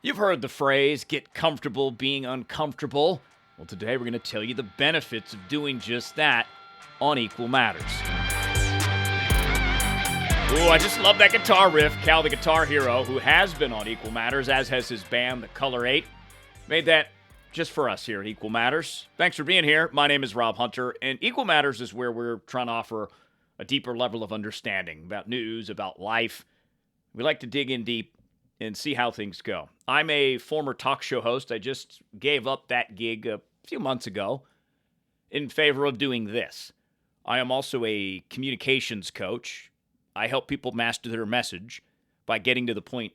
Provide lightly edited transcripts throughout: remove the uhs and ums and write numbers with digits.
You've heard the phrase, get comfortable being uncomfortable. Well, today we're going to tell you the benefits of doing just that on Equal Matters. Ooh, I just love that guitar riff. Cal, the guitar hero, who has been on Equal Matters, as has his band, the Color 8, made that just for us here at Equal Matters. Thanks for being here. My name is Rob Hunter, and Equal Matters is where we're trying to offer a deeper level of understanding about news, about life. We like to dig in deep and see how things go. I'm a former talk show host. I just gave up that gig a few months ago in favor of doing this. I am also a communications coach. I help people master their message by getting to the point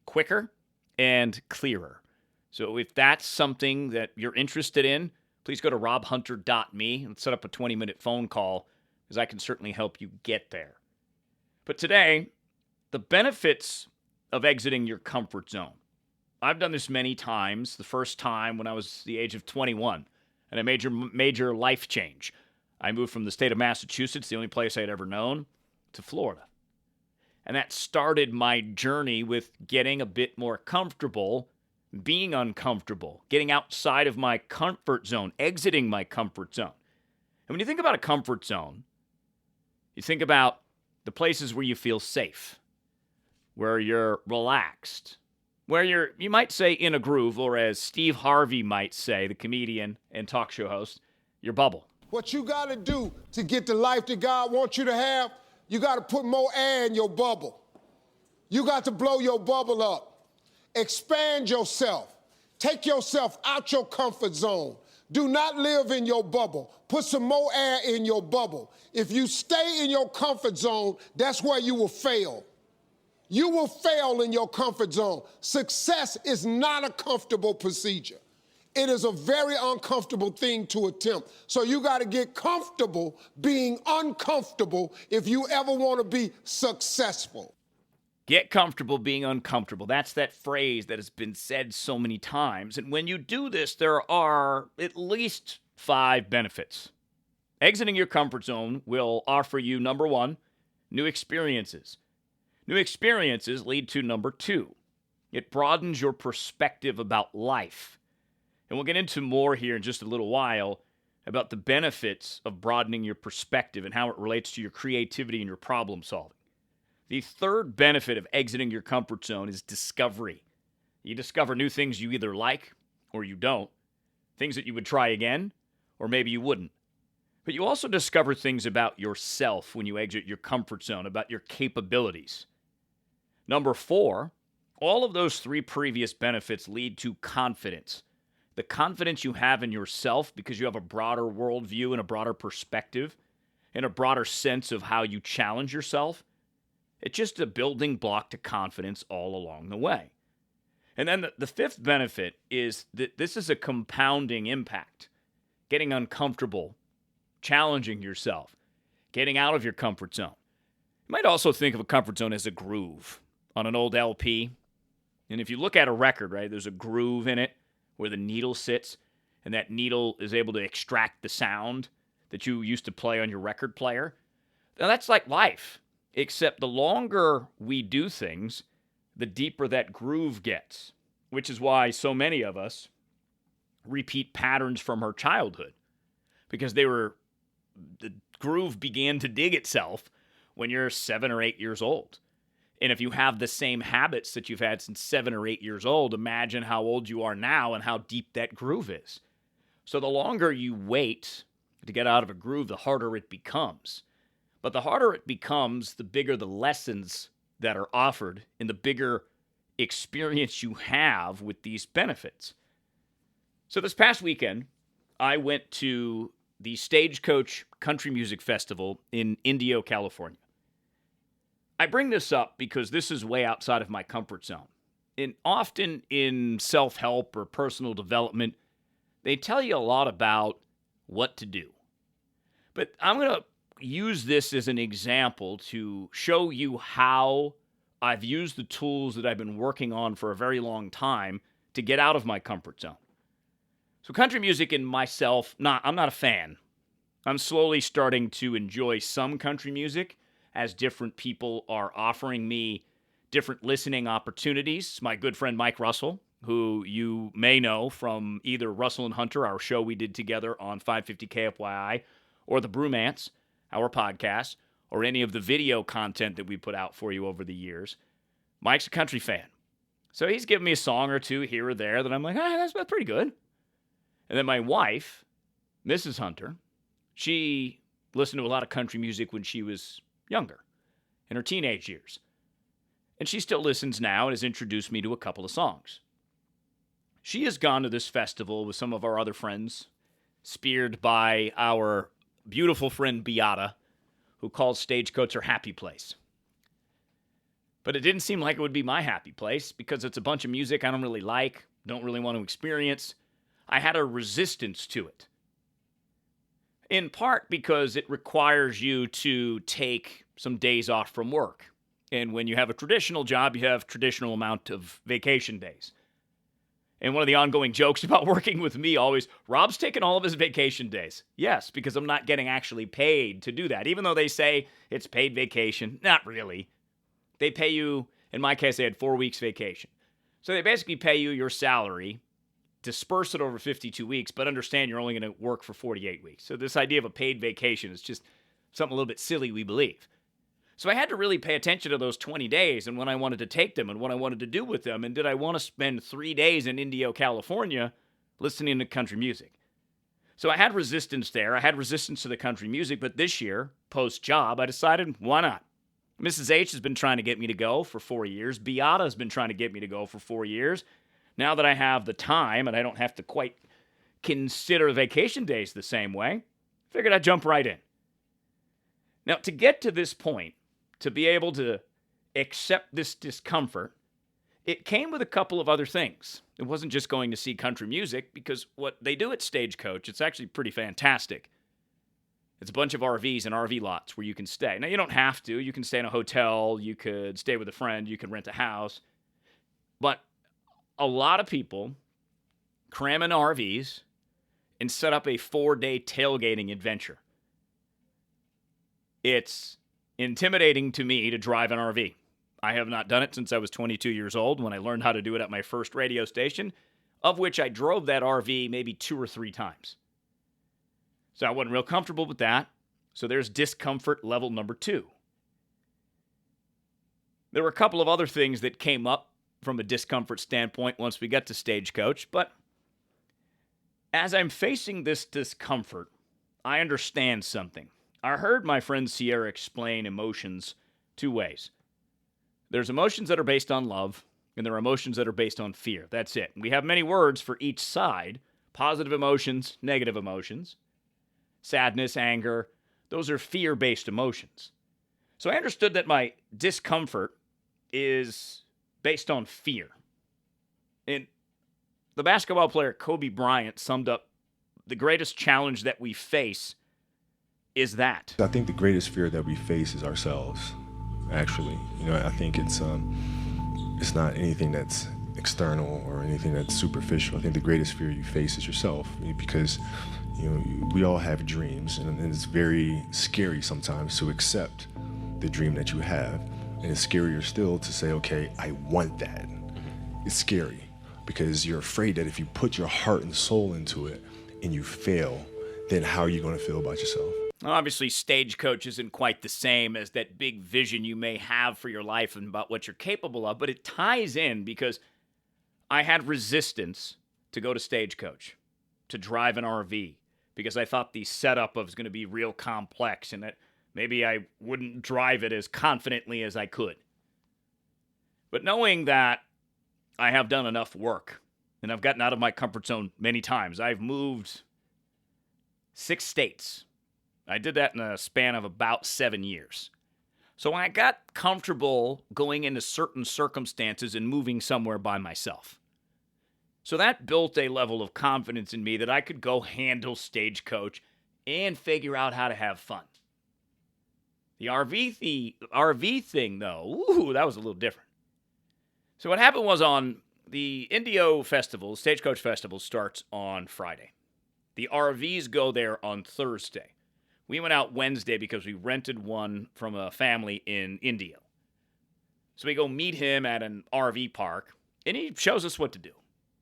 quicker and clearer. So if that's something that you're interested in, please go to robhunter.me and set up a 20-minute phone call, because I can certainly help you get there. But today, the benefits of exiting your comfort zone. I've done this many times. The first time when I was the age of 21 and a major life change. I moved from the state of Massachusetts, the only place I'd ever known, to Florida. And that started my journey with getting a bit more comfortable, being uncomfortable, getting outside of my comfort zone, exiting my comfort zone. And when you think about a comfort zone, you think about the places where you feel safe, where you're relaxed, where you might say in a groove, or as Steve Harvey might say, the comedian and talk show host, your bubble. What you got to do to get the life that God wants you to have, you got to put more air in your bubble. You got to blow your bubble up. Expand yourself. Take yourself out your comfort zone. Do not live in your bubble. Put some more air in your bubble. If you stay in your comfort zone, that's where you will fail. You will fail in your comfort zone. Success is not a comfortable procedure. It is a very uncomfortable thing to attempt. So you got to get comfortable being uncomfortable if you ever want to be successful. Get comfortable being uncomfortable. That's that phrase that has been said so many times. And when you do this, there are at least 5 benefits. Exiting your comfort zone will offer you, number 1, new experiences. New experiences lead to number 2. It broadens your perspective about life. And we'll get into more here in just a little while about the benefits of broadening your perspective and how it relates to your creativity and your problem solving. The third benefit of exiting your comfort zone is discovery. You discover new things you either like or you don't, things that you would try again, or maybe you wouldn't. But you also discover things about yourself when you exit your comfort zone, about your capabilities. Number 4, all of those 3 previous benefits lead to confidence. The confidence you have in yourself because you have a broader worldview and a broader perspective and a broader sense of how you challenge yourself. It's just a building block to confidence all along the way. And then the 5th benefit is that this is a compounding impact. Getting uncomfortable, challenging yourself, getting out of your comfort zone. You might also think of a comfort zone as a groove on an old LP. And if you look at a record, right, there's a groove in it where the needle sits, and that needle is able to extract the sound that you used to play on your record player. Now that's like life, except the longer we do things, the deeper that groove gets, which is why so many of us repeat patterns from our childhood, because the groove began to dig itself when you're 7 or 8 years old. And if you have the same habits that you've had since 7 or 8 years old, imagine how old you are now and how deep that groove is. So the longer you wait to get out of a groove, the harder it becomes. But the harder it becomes, the bigger the lessons that are offered and the bigger experience you have with these benefits. So this past weekend, I went to the Stagecoach Country Music Festival in Indio, California. I bring this up because this is way outside of my comfort zone. And often in self-help or personal development, they tell you a lot about what to do. But I'm going to use this as an example to show you how I've used the tools that I've been working on for a very long time to get out of my comfort zone. So country music and myself, I'm not a fan. I'm slowly starting to enjoy some country music as different people are offering me different listening opportunities. My good friend Mike Russell, who you may know from either Russell and Hunter, our show we did together on 550 KFYI, or The Brumance, our podcast, or any of the video content that we put out for you over the years. Mike's a country fan. So he's given me a song or two here or there that I'm like, that's pretty good. And then my wife, Mrs. Hunter, she listened to a lot of country music when she was younger, in her teenage years. And she still listens now and has introduced me to a couple of songs. She has gone to this festival with some of our other friends, speared by our beautiful friend Beata, who calls Stagecoach her happy place. But it didn't seem like it would be my happy place because it's a bunch of music I don't really like, don't really want to experience. I had a resistance to it. In part because it requires you to take some days off from work. And when you have a traditional job, you have traditional amount of vacation days. And one of the ongoing jokes about working with me always, Rob's taking all of his vacation days. Yes, because I'm not getting actually paid to do that. Even though they say it's paid vacation, not really. They pay you, in my case, they had 4 weeks vacation. So they basically pay you your salary, disperse it over 52 weeks, but understand you're only going to work for 48 weeks. So this idea of a paid vacation is just something a little bit silly, we believe. So I had to really pay attention to those 20 days and when I wanted to take them and what I wanted to do with them. And did I want to spend 3 days in Indio, California, listening to country music? So I had resistance there. I had resistance to the country music. But this year, post-job, I decided, why not? Mrs. H has been trying to get me to go for 4 years. Beata has been trying to get me to go for 4 years. Now that I have the time and I don't have to quite consider vacation days the same way, figured I'd jump right in. Now, to get to this point, to be able to accept this discomfort, it came with a couple of other things. It wasn't just going to see country music, because what they do at Stagecoach, it's actually pretty fantastic. It's a bunch of RVs and RV lots where you can stay. Now, you don't have to. You can stay in a hotel. You could stay with a friend. You can rent a house. But a lot of people cram in RVs and set up a 4-day tailgating adventure. It's intimidating to me to drive an RV. I have not done it since I was 22 years old when I learned how to do it at my first radio station, of which I drove that RV maybe 2 or 3 times. So I wasn't real comfortable with that. So there's discomfort level number 2. There were a couple of other things that came up from a discomfort standpoint once we got to Stagecoach, but as I'm facing this discomfort, I understand something. I heard my friend Sierra explain emotions 2 ways. There's emotions that are based on love, and there are emotions that are based on fear. That's it. We have many words for each side: positive emotions, negative emotions, sadness, anger. Those are fear-based emotions. So I understood that my discomfort is based on fear. And the basketball player Kobe Bryant summed up the greatest challenge that we face is that. I think the greatest fear that we face is ourselves, actually. I think it's not anything that's external or anything that's superficial. I think the greatest fear you face is yourself, because we all have dreams, and it's very scary sometimes to accept the dream that you have. And it's scarier still to say, okay, I want that. It's scary because you're afraid that if you put your heart and soul into it and you fail, then how are you going to feel about yourself? Obviously, Stagecoach isn't quite the same as that big vision you may have for your life and about what you're capable of, but it ties in because I had resistance to go to Stagecoach, to drive an RV, because I thought the setup was going to be real complex and that maybe I wouldn't drive it as confidently as I could. But knowing that I have done enough work and I've gotten out of my comfort zone many times, I've moved 6 states. I did that in a span of about 7 years. So I got comfortable going into certain circumstances and moving somewhere by myself. So that built a level of confidence in me that I could go handle Stagecoach and figure out how to have fun. The RV thing, though, that was a little different. So what happened was on the Indio Festival, Stagecoach Festival starts on Friday. The RVs go there on Thursday. We went out Wednesday because we rented one from a family in Indio. So we go meet him at an RV park, and he shows us what to do.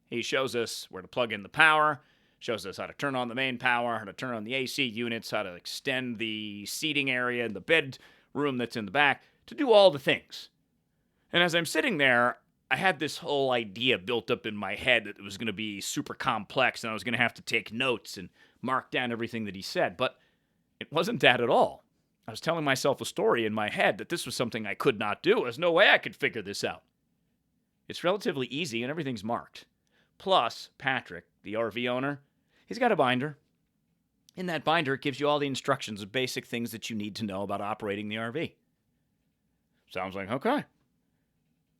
He shows us where to plug in the power, shows us how to turn on the main power, how to turn on the AC units, how to extend the seating area and the bedroom that's in the back, to do all the things. And as I'm sitting there, I had this whole idea built up in my head that it was going to be super complex and I was going to have to take notes and mark down everything that he said. But it wasn't that at all. I was telling myself a story in my head that this was something I could not do. There's no way I could figure this out. It's relatively easy and everything's marked. Plus, Patrick, the RV owner, he's got a binder. In that binder, it gives you all the instructions of basic things that you need to know about operating the RV. Sounds like, okay.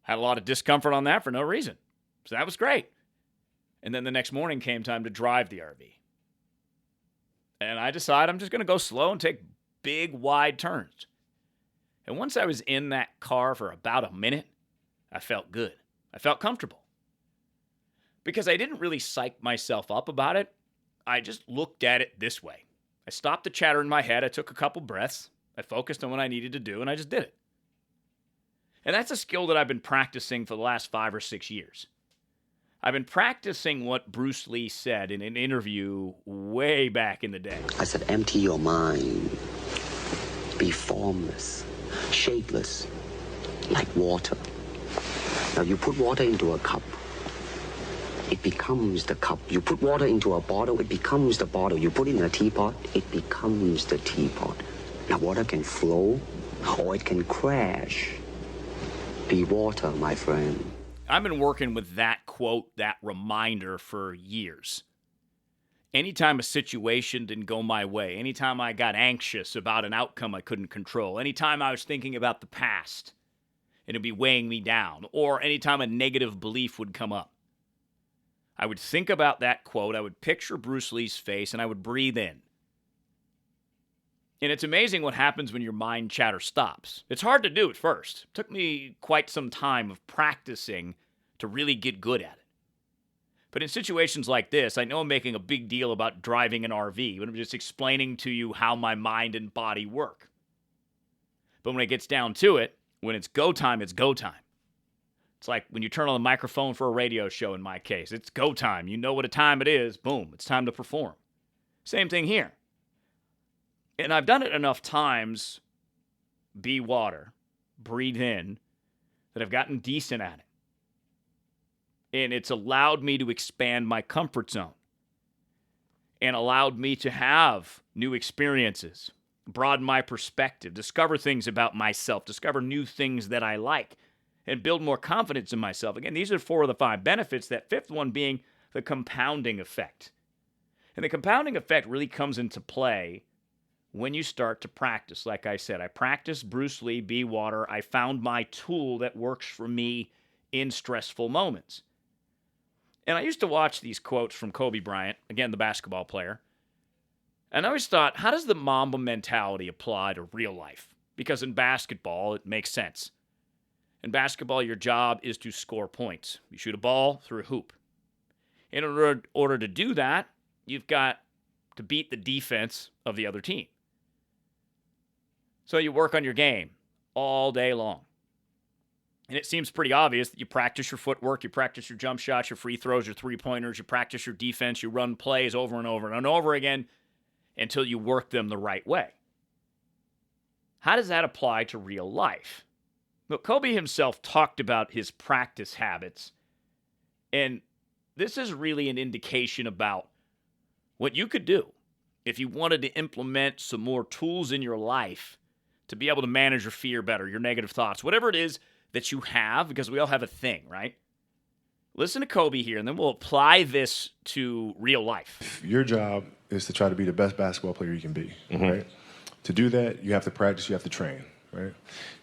Had a lot of discomfort on that for no reason. So that was great. And then the next morning came time to drive the RV. And I decided I'm just going to go slow and take big, wide turns. And once I was in that car for about a minute, I felt good. I felt comfortable. Because I didn't really psych myself up about it. I just looked at it this way. I stopped the chatter in my head. I took a couple breaths. I focused on what I needed to do, and I just did it. And that's a skill that I've been practicing for the last 5 or 6 years. I've been practicing what Bruce Lee said in an interview way back in the day. I said, empty your mind. Be formless, shapeless, like water. Now you put water into a cup, it becomes the cup. You put water into a bottle, it becomes the bottle. You put it in a teapot, it becomes the teapot. Now water can flow or it can crash. Be water, my friend. I've been working with that quote, that reminder for years. Anytime a situation didn't go my way, anytime I got anxious about an outcome I couldn't control, anytime I was thinking about the past and it'd be weighing me down, or anytime a negative belief would come up, I would think about that quote, I would picture Bruce Lee's face, and I would breathe in. And it's amazing what happens when your mind chatter stops. It's hard to do at first. It took me quite some time of practicing to really get good at it. But in situations like this, I know I'm making a big deal about driving an RV, but I'm just explaining to you how my mind and body work. But when it gets down to it, when it's go time, it's go time. It's like when you turn on the microphone for a radio show in my case. It's go time. You know what a time it is. Boom, it's time to perform. Same thing here. And I've done it enough times, be water, breathe in, that I've gotten decent at it. And it's allowed me to expand my comfort zone and allowed me to have new experiences, broaden my perspective, discover things about myself, discover new things that I like, and build more confidence in myself. Again, these are 4 of the 5 benefits, that 5th one being the compounding effect. And the compounding effect really comes into play when you start to practice. Like I said, I practiced Bruce Lee, be water. I found my tool that works for me in stressful moments. And I used to watch these quotes from Kobe Bryant, again, the basketball player. And I always thought, how does the Mamba mentality apply to real life? Because in basketball, it makes sense. In basketball, your job is to score points. You shoot a ball through a hoop. In order to do that, you've got to beat the defense of the other team. So you work on your game all day long. And it seems pretty obvious that you practice your footwork, you practice your jump shots, your free throws, your three-pointers, you practice your defense, you run plays over and over and over again until you work them the right way. How does that apply to real life? Well, Kobe himself talked about his practice habits, and this is really an indication about what you could do if you wanted to implement some more tools in your life to be able to manage your fear better, your negative thoughts, whatever it is that you have, because we all have a thing, right? Listen to Kobe here, and then we'll apply this to real life. Your job is to try to be the best basketball player you can be, right? To do that, you have to practice, you have to train, right?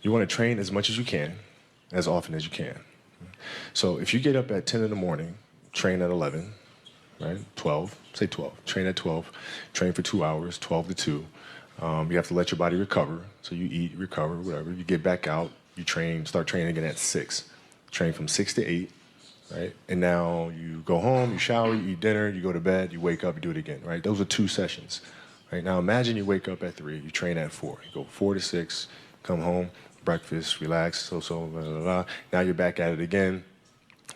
You want to train as much as you can, as often as you can. So if you get up at 10 in the morning, train at 11, right? 12, say 12. Train at 12, train for 2 hours, 12 to 2. You have to let your body recover. So you eat, recover, whatever. You get back out, you train, start training again at 6. Train from 6 to 8, right? And now you go home, you shower, you eat dinner, you go to bed, you wake up, you do it again, right? Those are 2 sessions, right? Now imagine you wake up at 3, you train at 4. You go 4 to 6, come home, breakfast, relax, blah, blah, blah. Now you're back at it again,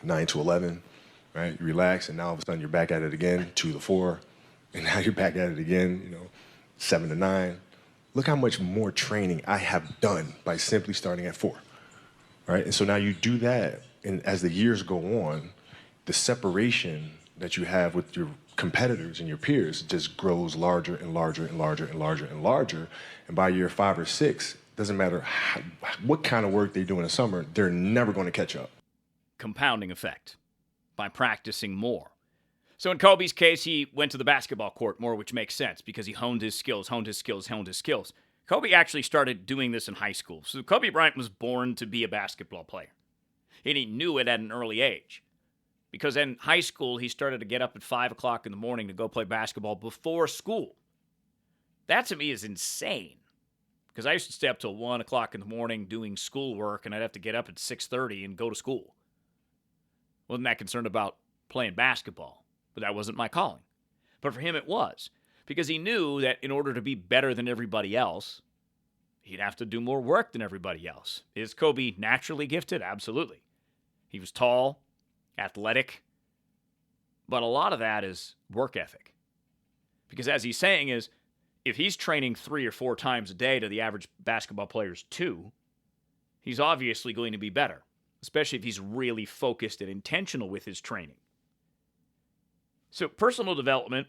9 to 11, right? You relax, and now all of a sudden you're back at it again, 2 to 4, and now you're back at it again, 7 to 9. Look how much more training I have done by simply starting at 4, right? And so now you do that, and as the years go on, the separation that you have with your competitors and your peers just grows larger and larger and larger and larger and larger. And by year 5 or 6, doesn't matter what kind of work they do in the summer, they're never going to catch up. Compounding effect by practicing more. So in Kobe's case, he went to the basketball court more, which makes sense because he honed his skills. Kobe actually started doing this in high school. So Kobe Bryant was born to be a basketball player. And he knew it at an early age. Because in high school, he started to get up at 5 o'clock in the morning to go play basketball before school. That to me is insane. Because I used to stay up till 1 o'clock in the morning doing schoolwork, and I'd have to get up at 6:30 and go to school. Wasn't that concerned about playing basketball, but that wasn't my calling. But for him, it was. Because he knew that in order to be better than everybody else, he'd have to do more work than everybody else. Is Kobe naturally gifted? Absolutely. He was tall, athletic, but a lot of that is work ethic. Because as he's saying is, if he's training 3 or 4 times a day to the average basketball player's 2, he's obviously going to be better, especially if he's really focused and intentional with his training. So personal development,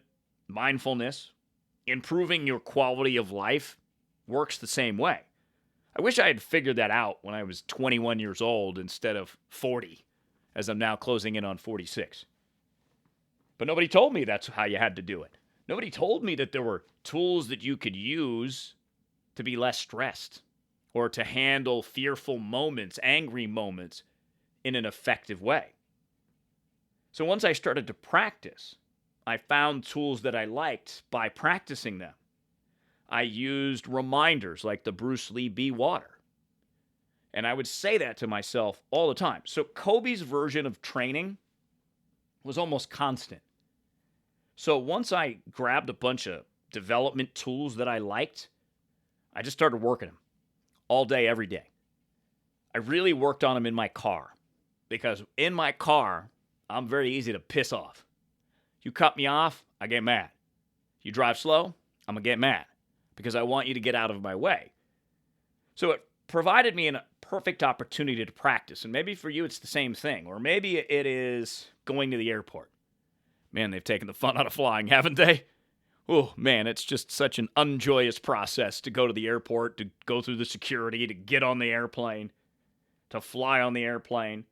mindfulness, improving your quality of life works the same way. I wish I had figured that out when I was 21 years old instead of 40, as I'm now closing in on 46. But nobody told me that's how you had to do it. Nobody told me that there were tools that you could use to be less stressed or to handle fearful moments, angry moments in an effective way. So once I started to practice, I found tools that I liked by practicing them. I used reminders like the Bruce Lee Be Water. And I would say that to myself all the time. So Kobe's version of training was almost constant. So once I grabbed a bunch of development tools that I liked, I just started working them all day, every day. I really worked on them in my car because in my car, I'm very easy to piss off. You cut me off, I get mad. You drive slow, I'm going to get mad because I want you to get out of my way. So it provided me a perfect opportunity to practice. And maybe for you, it's the same thing. Or maybe it is going to the airport. Man, they've taken the fun out of flying, haven't they? Oh, man, it's just such an unjoyous process to go to the airport, to go through the security, to get on the airplane, to fly on the airplane.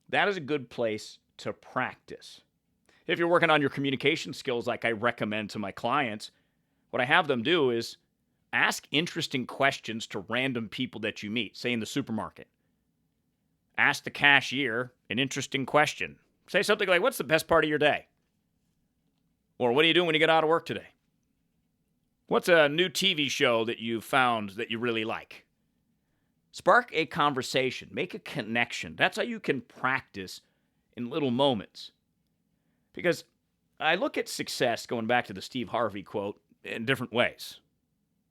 That is a good place to practice. If you're working on your communication skills like I recommend to my clients, what I have them do is ask interesting questions to random people that you meet, say in the supermarket. Ask the cashier an interesting question. Say something like, what's the best part of your day? Or what are you doing when you get out of work today? What's a new TV show that you found that you really like? Spark a conversation. Make a connection. That's how you can practice in little moments. Because I look at success, going back to the Steve Harvey quote, in different ways.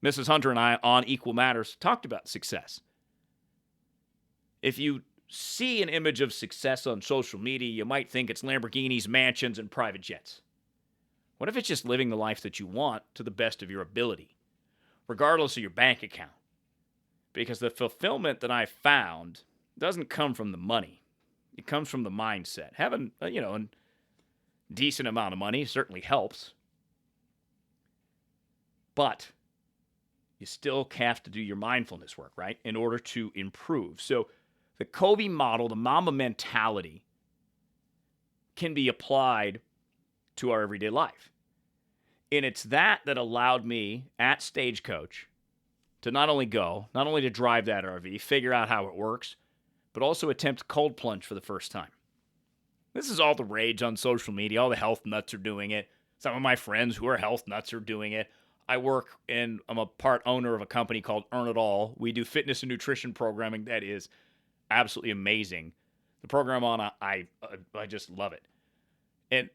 Mrs. Hunter and I on Equal Matters talked about success. If you see an image of success on social media, you might think it's Lamborghinis, mansions, and private jets. What if it's just living the life that you want to the best of your ability, regardless of your bank account? Because the fulfillment that I found doesn't come from the money. It comes from the mindset. Having, a decent amount of money certainly helps. But you still have to do your mindfulness work, right, in order to improve. So the Kobe model, the Mamba mentality, can be applied to our everyday life. And it's that allowed me at Stagecoach to not only to drive that RV, figure out how it works, but also attempt cold plunge for the first time. This is all the rage on social media. All the health nuts are doing it. Some of my friends who are health nuts are doing it. I'm a part owner of a company called Earn It All. We do fitness and nutrition programming that is absolutely amazing. The program I just love it. And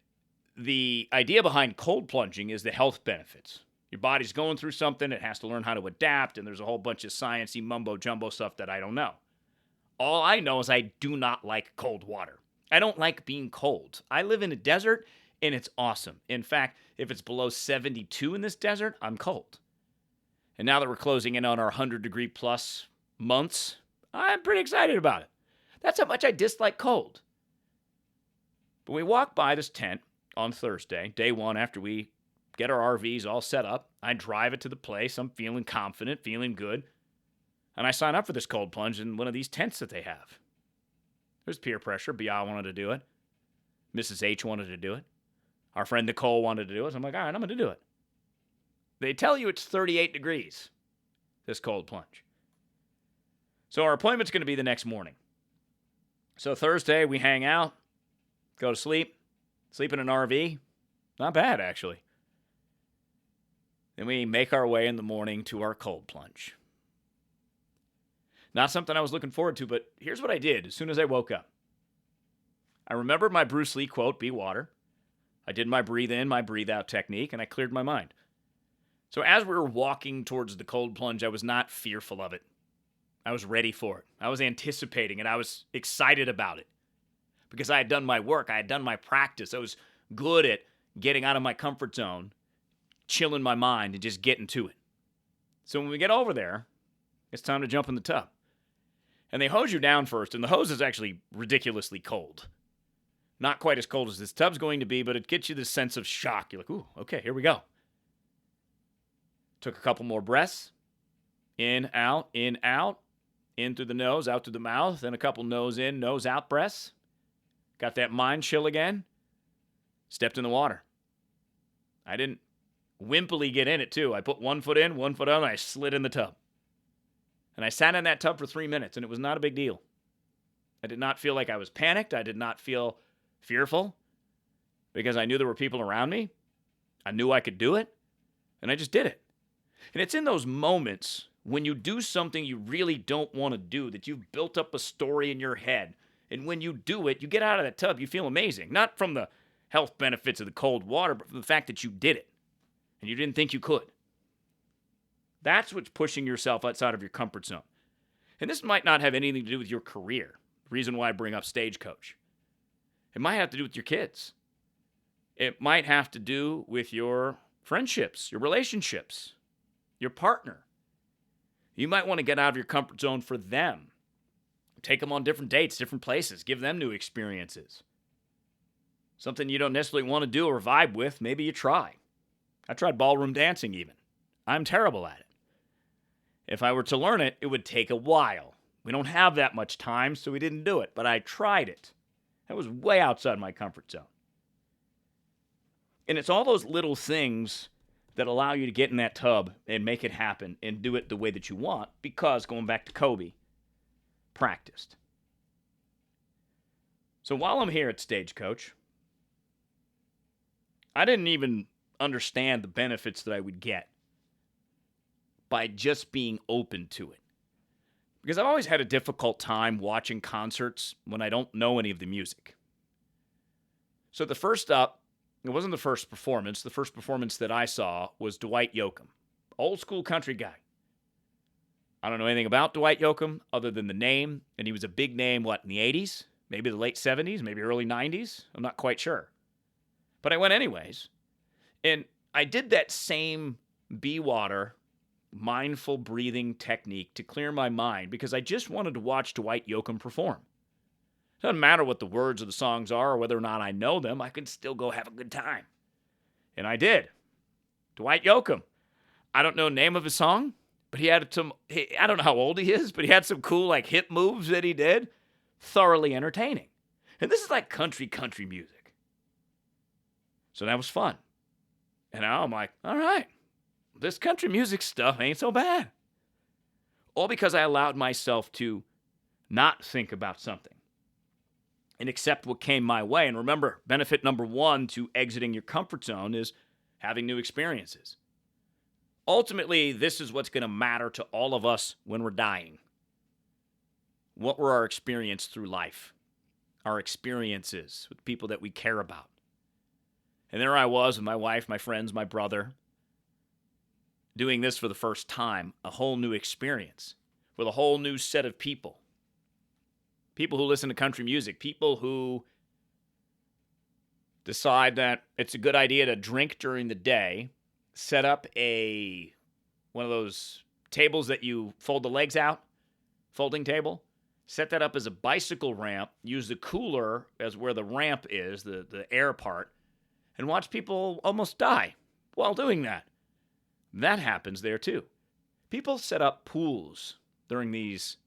the idea behind cold plunging is the health benefits. Your body's going through something. It has to learn how to adapt, and there's a whole bunch of sciencey mumbo-jumbo stuff that I don't know. All I know is I do not like cold water. I don't like being cold. I live in a desert, and it's awesome. In fact, if it's below 72 in this desert, I'm cold. And now that we're closing in on our 100-degree plus months, I'm pretty excited about it. That's how much I dislike cold. But we walk by this tent on Thursday, day one after we get our RVs all set up. I drive it to the place. I'm feeling confident, feeling good. And I sign up for this cold plunge in one of these tents that they have. There's peer pressure. BI wanted to do it. Mrs. H wanted to do it. Our friend Nicole wanted to do it. So I'm like, all right, I'm going to do it. They tell you it's 38 degrees, this cold plunge. So our appointment's going to be the next morning. So Thursday, we hang out, go to sleep in an RV. Not bad, actually. Then we make our way in the morning to our cold plunge. Not something I was looking forward to, but here's what I did as soon as I woke up. I remembered my Bruce Lee quote, be water. I did my breathe in, my breathe out technique, and I cleared my mind. So as we were walking towards the cold plunge, I was not fearful of it. I was ready for it. I was anticipating it. I was excited about it. Because I had done my work. I had done my practice. I was good at getting out of my comfort zone, chilling my mind, and just getting to it. So when we get over there, it's time to jump in the tub. And they hose you down first, and the hose is actually ridiculously cold. Not quite as cold as this tub's going to be, but it gets you this sense of shock. You're like, ooh, okay, here we go. Took a couple more breaths. In, out, in through the nose, out through the mouth, then a couple nose in, nose out breaths. Got that mind chill again. Stepped in the water. I didn't wimpily get in it, too. I put 1 foot in, 1 foot out, and I slid in the tub. And I sat in that tub for 3 minutes, and it was not a big deal. I did not feel like I was panicked. I did not feel fearful because I knew there were people around me. I knew I could do it, and I just did it. And it's in those moments when you do something you really don't want to do, that you've built up a story in your head. And when you do it, you get out of that tub, you feel amazing. Not from the health benefits of the cold water, but from the fact that you did it. And you didn't think you could. That's what's pushing yourself outside of your comfort zone. And this might not have anything to do with your career. The reason why I bring up Stagecoach. It might have to do with your kids. It might have to do with your friendships, your relationships, your partner. You might want to get out of your comfort zone for them. Take them on different dates, different places. Give them new experiences. Something you don't necessarily want to do or vibe with, maybe you try. I tried ballroom dancing even. I'm terrible at it. If I were to learn it, it would take a while. We don't have that much time, so we didn't do it. But I tried it. That was way outside my comfort zone. And it's all those little things that allow you to get in that tub and make it happen and do it the way that you want because, going back to Kobe, practiced. So while I'm here at Stagecoach, I didn't even understand the benefits that I would get by just being open to it. Because I've always had a difficult time watching concerts when I don't know any of the music. So the first up, it wasn't the first performance. The first performance that I saw was Dwight Yoakam, old school country guy. I don't know anything about Dwight Yoakam other than the name, and he was a big name, in the 80s? Maybe the late 70s, maybe early 90s? I'm not quite sure. But I went anyways, and I did that same be water, mindful breathing technique to clear my mind because I just wanted to watch Dwight Yoakam perform. It doesn't matter what the words of the songs are or whether or not I know them, I can still go have a good time. And I did. Dwight Yoakam. I don't know the name of his song, but he had some, I don't know how old he is, but he had some cool hip moves that he did. Thoroughly entertaining. And this is like country music. So that was fun. And now I'm like, all right, this country music stuff ain't so bad. All because I allowed myself to not think about something and accept what came my way. And remember, benefit number one to exiting your comfort zone is having new experiences. Ultimately, this is what's going to matter to all of us when we're dying. What were our experiences through life? Our experiences with people that we care about. And there I was with my wife, my friends, my brother. doing this for the first time, a whole new experience with a whole new set of people. People who listen to country music, people who decide that it's a good idea to drink during the day, set up one of those tables that you fold the legs out, folding table, set that up as a bicycle ramp, use the cooler as where the ramp is, the air part, and watch people almost die while doing that. That happens there too. People set up pools during these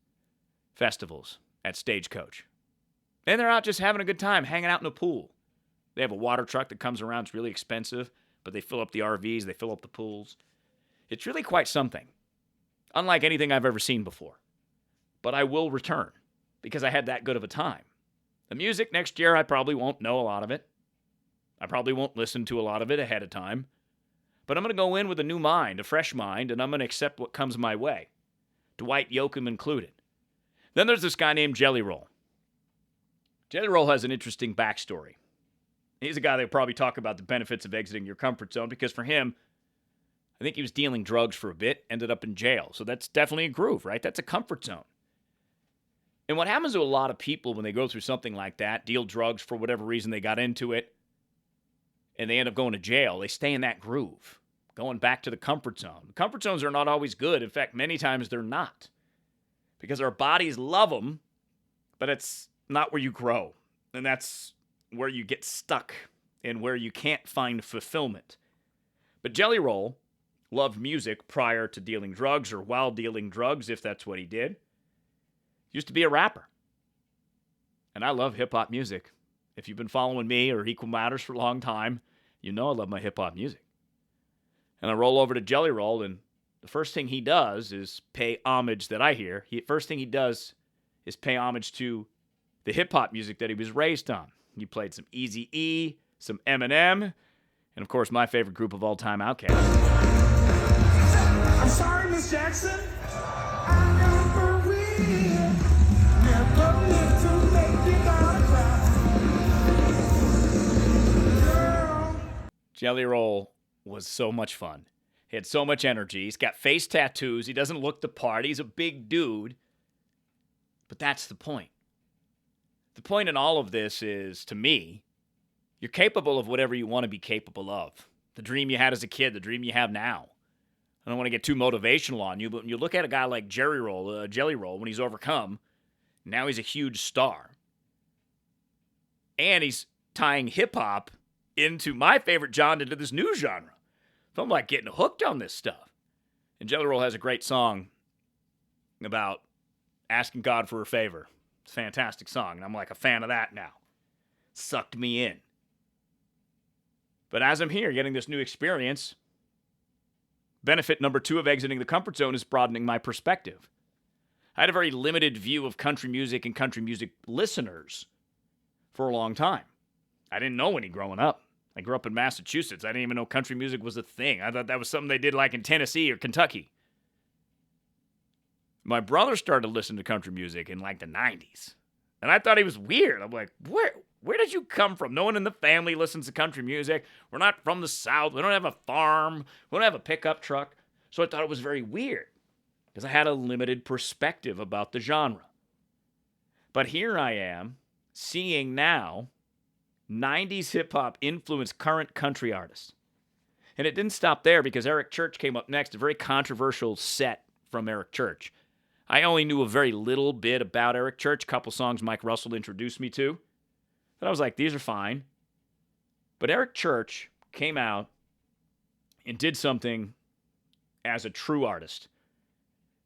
festivals at Stagecoach. And they're out just having a good time, hanging out in a pool. They have a water truck that comes around. It's really expensive, but they fill up the RVs, they fill up the pools. It's really quite something. Unlike anything I've ever seen before. But I will return because I had that good of a time. The music next year, I probably won't know a lot of it. I probably won't listen to a lot of it ahead of time. But I'm going to go in with a new mind, a fresh mind, and I'm going to accept what comes my way. Dwight Yoakam included. Then there's this guy named Jelly Roll. Jelly Roll has an interesting backstory. He's a guy that will probably talk about the benefits of exiting your comfort zone because for him, I think he was dealing drugs for a bit, ended up in jail. So that's definitely a groove, right? That's a comfort zone. And what happens to a lot of people when they go through something like that, deal drugs for whatever reason they got into it, and they end up going to jail, they stay in that groove, going back to the comfort zone. The comfort zones are not always good. In fact, many times they're not. Because our bodies love them, but it's not where you grow. And that's where you get stuck and where you can't find fulfillment. But Jelly Roll loved music prior to dealing drugs or while dealing drugs, if that's what he did. Used to be a rapper. And I love hip-hop music. If you've been following me or Equal Matters for a long time, you know I love my hip-hop music. And I roll over to Jelly Roll, and the first thing he does is pay homage that I hear. First thing he does is pay homage to the hip-hop music that he was raised on. He played some Eazy-E, some Eminem, and of course my favorite group of all time, Outkast. I'm sorry, Miss Jackson. I am for real. Never meant to make you cry. Jelly Roll was so much fun. He had so much energy. He's got face tattoos. He doesn't look the part. He's a big dude. But that's the point. The point in all of this is, to me, you're capable of whatever you want to be capable of. The dream you had as a kid, the dream you have now. I don't want to get too motivational on you, but when you look at a guy like Jelly Roll, when he's overcome, now he's a huge star. And he's tying hip-hop into my favorite genre, into this new genre. So I'm like getting hooked on this stuff. And Jelly Roll has a great song about asking God for a favor. It's a fantastic song, and I'm like a fan of that now. Sucked me in. But as I'm here getting this new experience, benefit number 2 of exiting the comfort zone is broadening my perspective. I had a very limited view of country music and country music listeners for a long time. I didn't know any growing up. I grew up in Massachusetts. I didn't even know country music was a thing. I thought that was something they did like in Tennessee or Kentucky. My brother started to listen to country music in like the 90s. And I thought he was weird. I'm like, where did you come from? No one in the family listens to country music. We're not from the South. We don't have a farm. We don't have a pickup truck. So I thought it was very weird because I had a limited perspective about the genre. But here I am seeing now 90s hip-hop influence current country artists. And it didn't stop there because Eric Church came up next, a very controversial set from Eric Church. I only knew a very little bit about Eric Church, a couple songs Mike Russell introduced me to. But I was like, these are fine. But Eric Church came out and did something as a true artist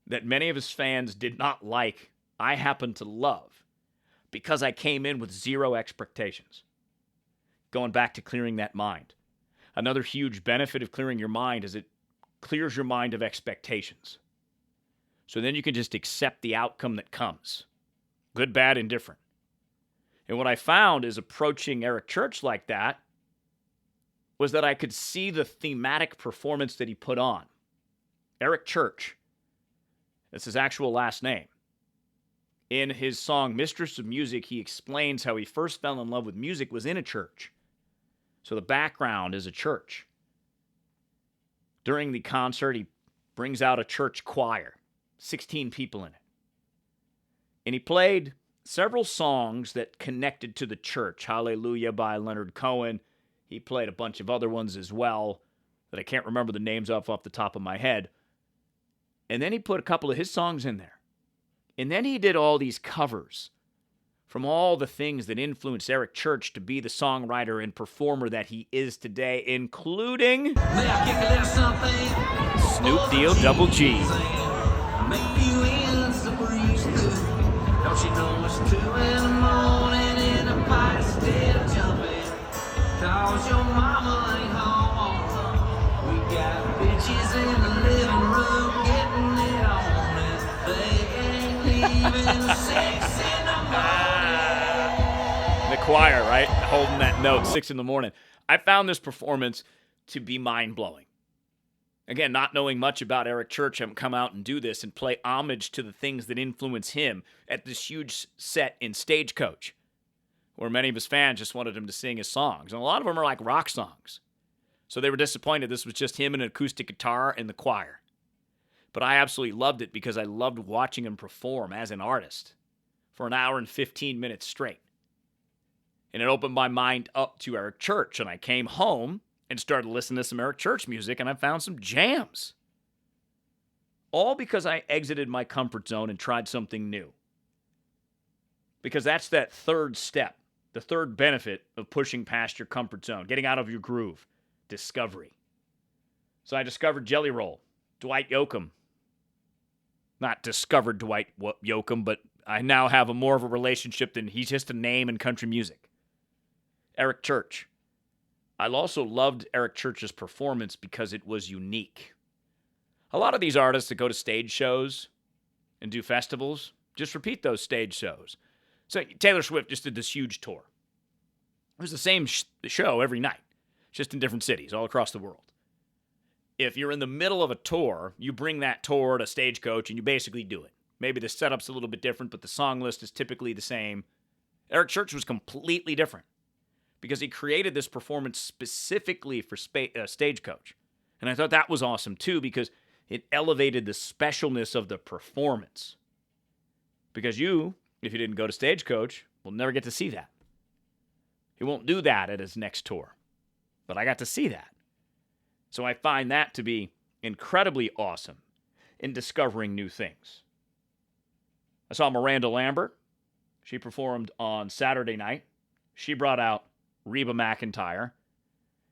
that many of his fans did not like, I happen to love, because I came in with zero expectations. Going back to clearing that mind. Another huge benefit of clearing your mind is it clears your mind of expectations. So then you can just accept the outcome that comes. Good, bad, indifferent. And what I found is approaching Eric Church like that was that I could see the thematic performance that he put on. Eric Church. That's his actual last name. In his song, Mistress of Music, he explains how he first fell in love with music was in a church. So the background is a church. During the concert, he brings out a church choir, 16 people in it. And he played several songs that connected to the church. Hallelujah by Leonard Cohen. He played a bunch of other ones as well that I can't remember the names off the top of my head. And then he put a couple of his songs in there. And then he did all these covers from all the things that influenced Eric Church to be the songwriter and performer that he is today, including Snoop Deal Double G. Don't you know it's 2 a.m. and the party's still jumping? 'Cause your mama ain't home. We got bitches in the living room getting it on, and they ain't leaving 6 in the morning. The choir, right? Holding that note, 6 in the morning. I found this performance to be mind-blowing. Again, not knowing much about Eric Church, I'm come out and do this and play homage to the things that influence him at this huge set in Stagecoach, where many of his fans just wanted him to sing his songs. And a lot of them are like rock songs. So they were disappointed this was just him and an acoustic guitar and the choir. But I absolutely loved it because I loved watching him perform as an artist for an hour and 15 minutes straight. And it opened my mind up to Eric Church. And I came home and started listening to some Eric Church music, and I found some jams. All because I exited my comfort zone and tried something new. Because that's that third step, the third benefit of pushing past your comfort zone, getting out of your groove, discovery. So I discovered Jelly Roll, Dwight Yoakam. Not discovered Dwight Yoakam, but I now have more of a relationship than he's just a name in country music. Eric Church. I also loved Eric Church's performance because it was unique. A lot of these artists that go to stage shows and do festivals just repeat those stage shows. So Taylor Swift just did this huge tour. It was the same show every night, just in different cities all across the world. If you're in the middle of a tour, you bring that tour to Stagecoach and you basically do it. Maybe the setup's a little bit different, but the song list is typically the same. Eric Church was completely different, because he created this performance specifically for Stagecoach. And I thought that was awesome, too, because it elevated the specialness of the performance. Because you, if you didn't go to Stagecoach, will never get to see that. He won't do that at his next tour. But I got to see that. So I find that to be incredibly awesome in discovering new things. I saw Miranda Lambert. She performed on Saturday night. She brought out Reba McEntire.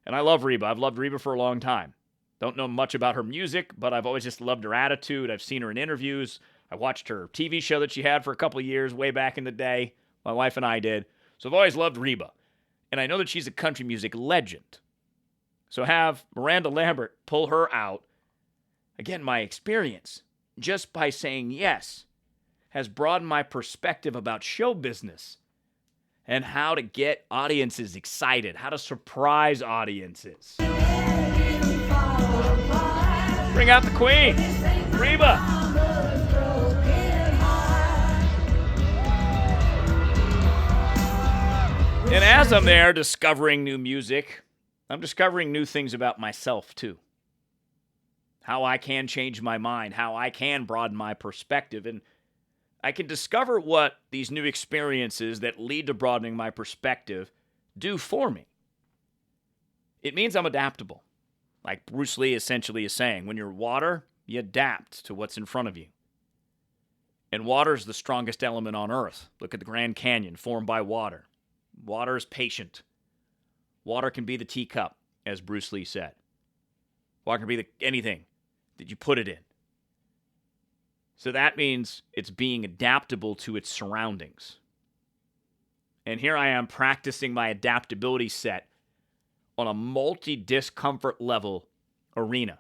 And I love Reba. I've loved Reba for a long time. Don't know much about her music, but I've always just loved her attitude. I've seen her in interviews. I watched her TV show that she had for a couple of years way back in the day. My wife and I did. So I've always loved Reba. And I know that she's a country music legend. So have Miranda Lambert pull her out. Again, my experience, just by saying yes, has broadened my perspective about show business and how to get audiences excited, how to surprise audiences. Bring out the queen, Reba. And as I'm there discovering new music, I'm discovering new things about myself too. How I can change my mind, how I can broaden my perspective, and I can discover what these new experiences that lead to broadening my perspective do for me. It means I'm adaptable. Like Bruce Lee essentially is saying, when you're water, you adapt to what's in front of you. And water is the strongest element on Earth. Look at the Grand Canyon, formed by water. Water is patient. Water can be the teacup, as Bruce Lee said. Water can be anything that you put it in. So that means it's being adaptable to its surroundings. And here I am practicing my adaptability set on a multi-discomfort level arena.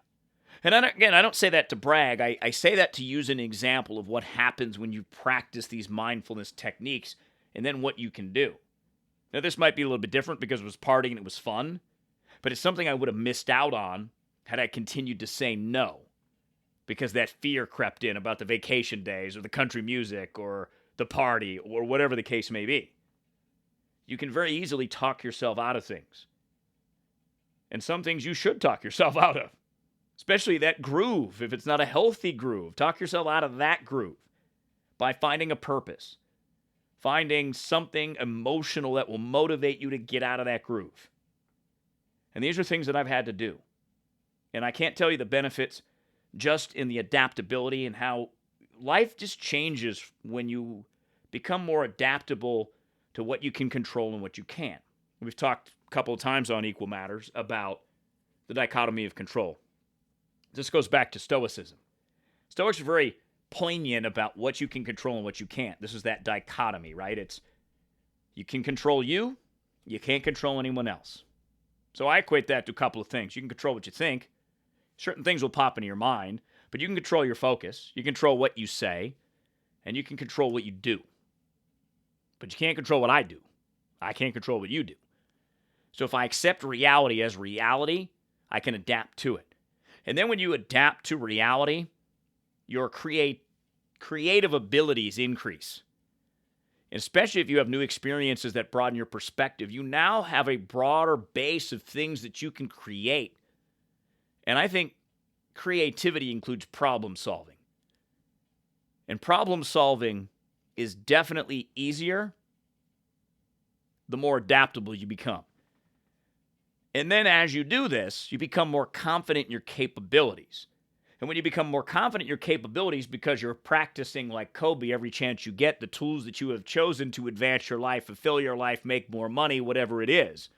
And I don't say that to brag. I say that to use an example of what happens when you practice these mindfulness techniques and then what you can do. Now, this might be a little bit different because it was partying and it was fun, but it's something I would have missed out on had I continued to say no, because that fear crept in about the vacation days or the country music or the party or whatever the case may be. You can very easily talk yourself out of things. And some things you should talk yourself out of. especially that groove. If it's not a healthy groove, talk yourself out of that groove by finding a purpose, finding something emotional that will motivate you to get out of that groove. And these are things that I've had to do. And I can't tell you the benefits just in the adaptability and how life just changes when you become more adaptable to what you can control and what you can't. We've talked a couple of times on Equal Matters about the dichotomy of control. This goes back to Stoicism. Stoics are very poignant about what you can control and what you can't. This is that dichotomy, right? It's you can control you can't control anyone else. So I equate that to a couple of things. You can control what you think. Certain things will pop into your mind, but you can control your focus. You control what you say, and you can control what you do. But you can't control what I do. I can't control what you do. So if I accept reality as reality, I can adapt to it. And then when you adapt to reality, your creative abilities increase. And especially if you have new experiences that broaden your perspective, you now have a broader base of things that you can create. And I think creativity includes problem solving. And problem solving is definitely easier the more adaptable you become. And then as you do this, you become more confident in your capabilities. And when you become more confident in your capabilities because you're practicing like Kobe every chance you get, the tools that you have chosen to advance your life, fulfill your life, make more money, whatever it is,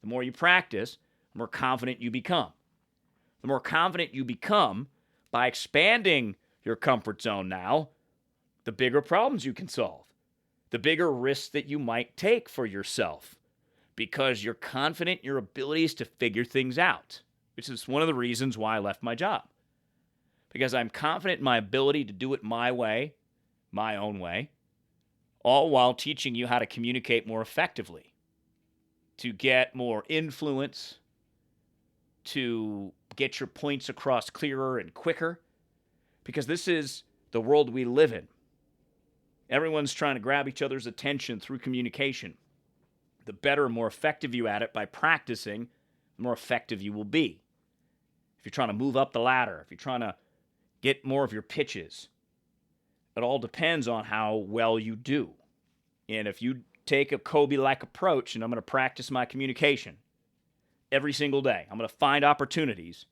the more you practice, the more confident you become. The more confident you become by expanding your comfort zone now, the bigger problems you can solve, the bigger risks that you might take for yourself because you're confident in your abilities to figure things out, which is one of the reasons why I left my job. Because I'm confident in my ability to do it my way, my own way, all while teaching you how to communicate more effectively, to get more influence, to get your points across clearer and quicker, because this is the world we live in. Everyone's trying to grab each other's attention through communication. The better and more effective you at it by practicing, the more effective you will be. If you're trying to move up the ladder, if you're trying to get more of your pitches, it all depends on how well you do. And if you take a Kobe-like approach, and I'm going to practice my communication every single day, I'm going to find opportunities,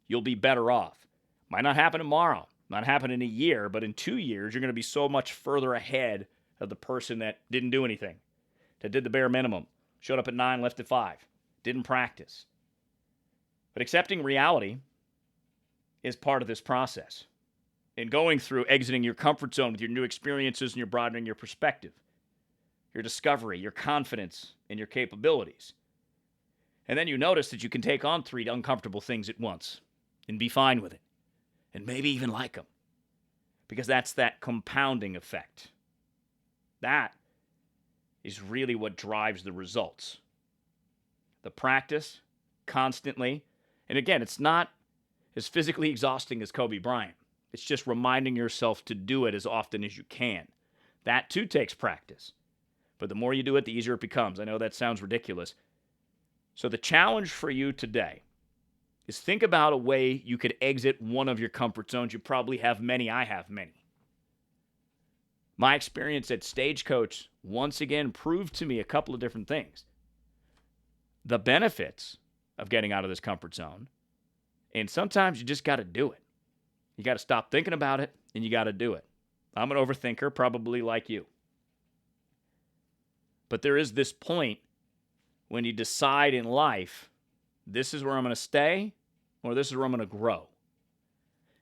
you'll be better off. Might not happen tomorrow, might happen in a year, but in 2 years, you're going to be so much further ahead of the person that didn't do anything, that did the bare minimum, showed up at 9, left at 5, didn't practice. But accepting reality is part of this process. And going through exiting your comfort zone with your new experiences and you're broadening your perspective, your discovery, your confidence, and your capabilities. And then you notice that you can take on 3 uncomfortable things at once and be fine with it. And maybe even like them. Because that's that compounding effect. That is really what drives the results. The practice, constantly. And again, it's not as physically exhausting as Kobe Bryant. It's just reminding yourself to do it as often as you can. That too takes practice. But the more you do it, the easier it becomes. I know that sounds ridiculous. So the challenge for you today is think about a way you could exit one of your comfort zones. You probably have many. I have many. My experience at Stagecoach once again proved to me a couple of different things. The benefits of getting out of this comfort zone. And sometimes you just got to do it. You got to stop thinking about it, and you got to do it. I'm an overthinker, probably like you. But there is this point when you decide in life, this is where I'm going to stay, or this is where I'm going to grow.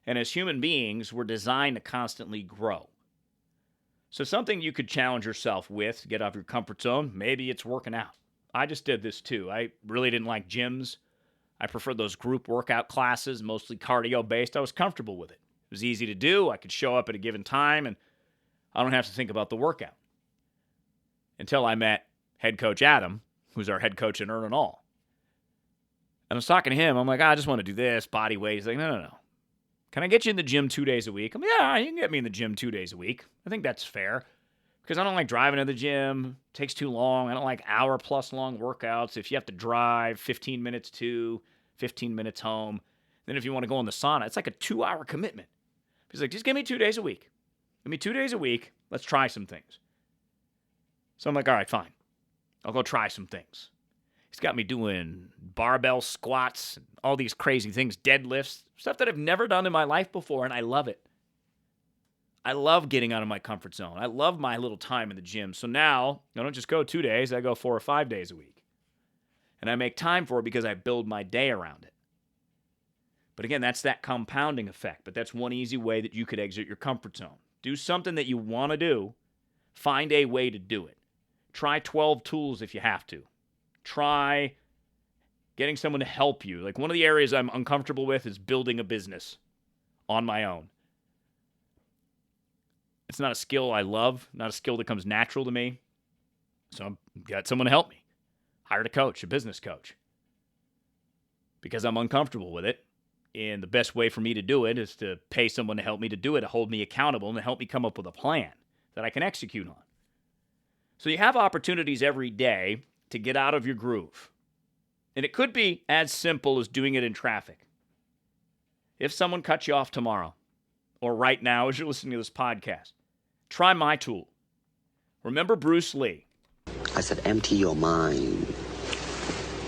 And as human beings, we're designed to constantly grow. So something you could challenge yourself with to get out of your comfort zone, maybe it's working out. I just did this too. I really didn't like gyms. I preferred those group workout classes, mostly cardio-based. I was comfortable with it. It was easy to do. I could show up at a given time, and I don't have to think about the workout. Until I met head coach Adam, who's our head coach in Earn and All. And I was talking to him. I'm like, I just want to do this, body weight. He's like, no. Can I get you in the gym 2 days a week? I'm like, yeah, you can get me in the gym 2 days a week. I think that's fair. Because I don't like driving to the gym. It takes too long. I don't like hour-plus long workouts. If you have to drive 15 minutes to, 15 minutes home, Then if you want to go in the sauna, it's like a 2-hour commitment. He's like, just give me 2 days a week. Give me 2 days a week. Let's try some things. So I'm like, all right, fine. I'll go try some things. He's got me doing barbell squats and all these crazy things, deadlifts, stuff that I've never done in my life before, and I love it. I love getting out of my comfort zone. I love my little time in the gym. So now I don't just go 2 days, I go 4 or 5 days a week. And I make time for it because I build my day around it. But again, that's that compounding effect. But that's one easy way that you could exit your comfort zone. Do something that you want to do. Find a way to do it. Try 12 tools if you have to. Try getting someone to help you. Like one of the areas I'm uncomfortable with is building a business on my own. It's not a skill I love, not a skill that comes natural to me. So I've got someone to help me. Hired a coach, a business coach. Because I'm uncomfortable with it. And the best way for me to do it is to pay someone to help me to do it, to hold me accountable, and to help me come up with a plan that I can execute on. So you have opportunities every day to get out of your groove. And it could be as simple as doing it in traffic. If someone cuts you off tomorrow, or right now as you're listening to this podcast, try my tool. Remember Bruce Lee. I said, empty your mind.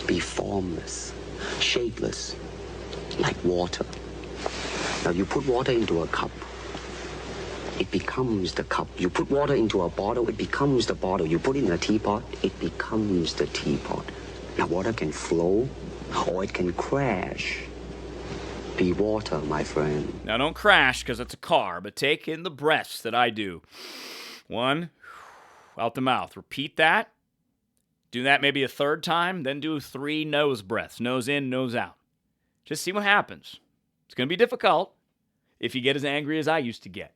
Be formless, shapeless, like water. Now you put water into a cup, it becomes the cup. You put water into a bottle, it becomes the bottle. You put it in a teapot, it becomes the teapot. Now water can flow or it can crash. Be water, my friend. Now don't crash because it's a car, but take in the breaths that I do. 1, out the mouth. Repeat that. Do that maybe a third time, then do 3 nose breaths. Nose in, nose out. Just see what happens. It's going to be difficult if you get as angry as I used to get.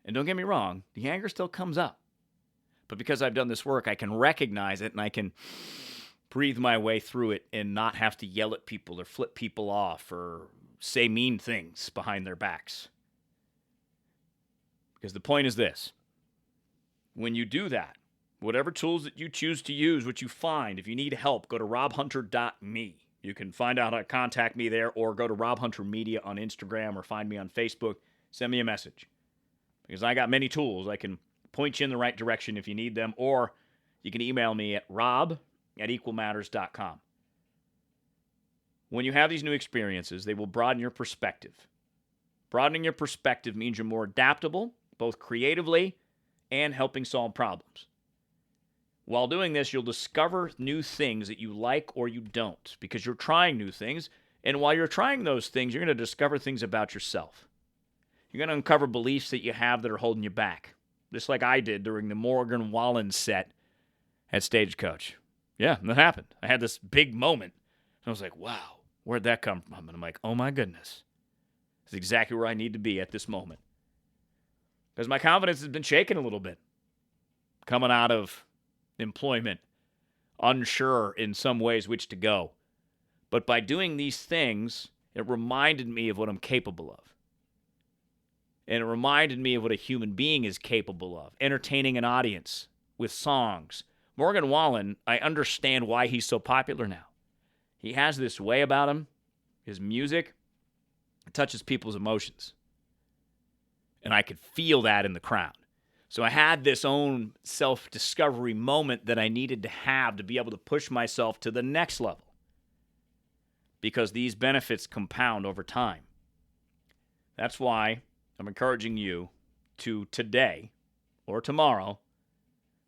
And don't get me wrong, the anger still comes up. But because I've done this work, I can recognize it and I can breathe my way through it and not have to yell at people or flip people off or say mean things behind their backs. Because the point is this. When you do that, whatever tools that you choose to use, what you find, if you need help, go to robhunter.me. You can find out how to contact me there or go to Rob Hunter Media on Instagram or find me on Facebook. Send me a message. Because I got many tools. I can point you in the right direction if you need them, or you can email me at rob@equalmatters.com. When you have these new experiences, they will broaden your perspective. Broadening your perspective means you're more adaptable, both creatively and helping solve problems. While doing this, you'll discover new things that you like or you don't because you're trying new things. And while you're trying those things, you're going to discover things about yourself. You're going to uncover beliefs that you have that are holding you back, just like I did during the Morgan Wallen set at Stagecoach. Yeah, that happened. I had this big moment. And I was like, wow, where'd that come from? And I'm like, oh my goodness. This is exactly where I need to be at this moment. Because my confidence has been shaken a little bit. Coming out of employment, unsure in some ways which to go. But by doing these things, it reminded me of what I'm capable of. And it reminded me of what a human being is capable of, entertaining an audience with songs. Morgan Wallen, I understand why he's so popular now. He has this way about him, his music, it touches people's emotions. And I could feel that in the crowd. So I had this own self-discovery moment that I needed to have to be able to push myself to the next level. Because these benefits compound over time. That's why I'm encouraging you to today or tomorrow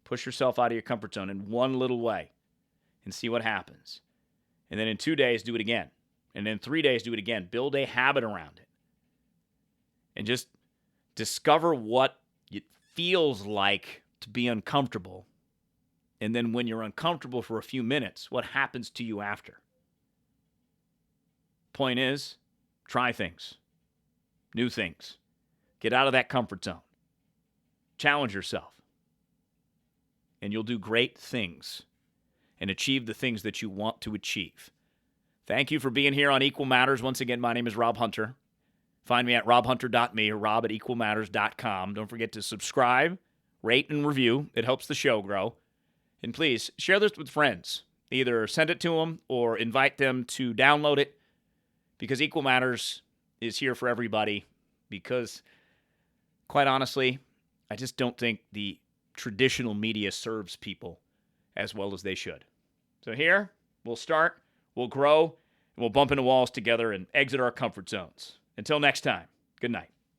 push yourself out of your comfort zone in one little way and see what happens. And then in 2 days, do it again. And in 3 days, do it again. Build a habit around it. And just discover what it feels like to be uncomfortable. And then when you're uncomfortable for a few minutes, what happens to you after? Point is, try things. New things. Get out of that comfort zone. Challenge yourself. And you'll do great things and achieve the things that you want to achieve. Thank you for being here on Equal Matters. Once again, my name is Rob Hunter. Find me at robhunter.me or rob@equalmatters.com. Don't forget to subscribe, rate, and review. It helps the show grow. And please, share this with friends. Either send it to them or invite them to download it, because Equal Matters is here for everybody. Because, quite honestly, I just don't think the traditional media serves people as well as they should. So here, we'll start, we'll grow, and we'll bump into walls together and exit our comfort zones. Until next time, good night.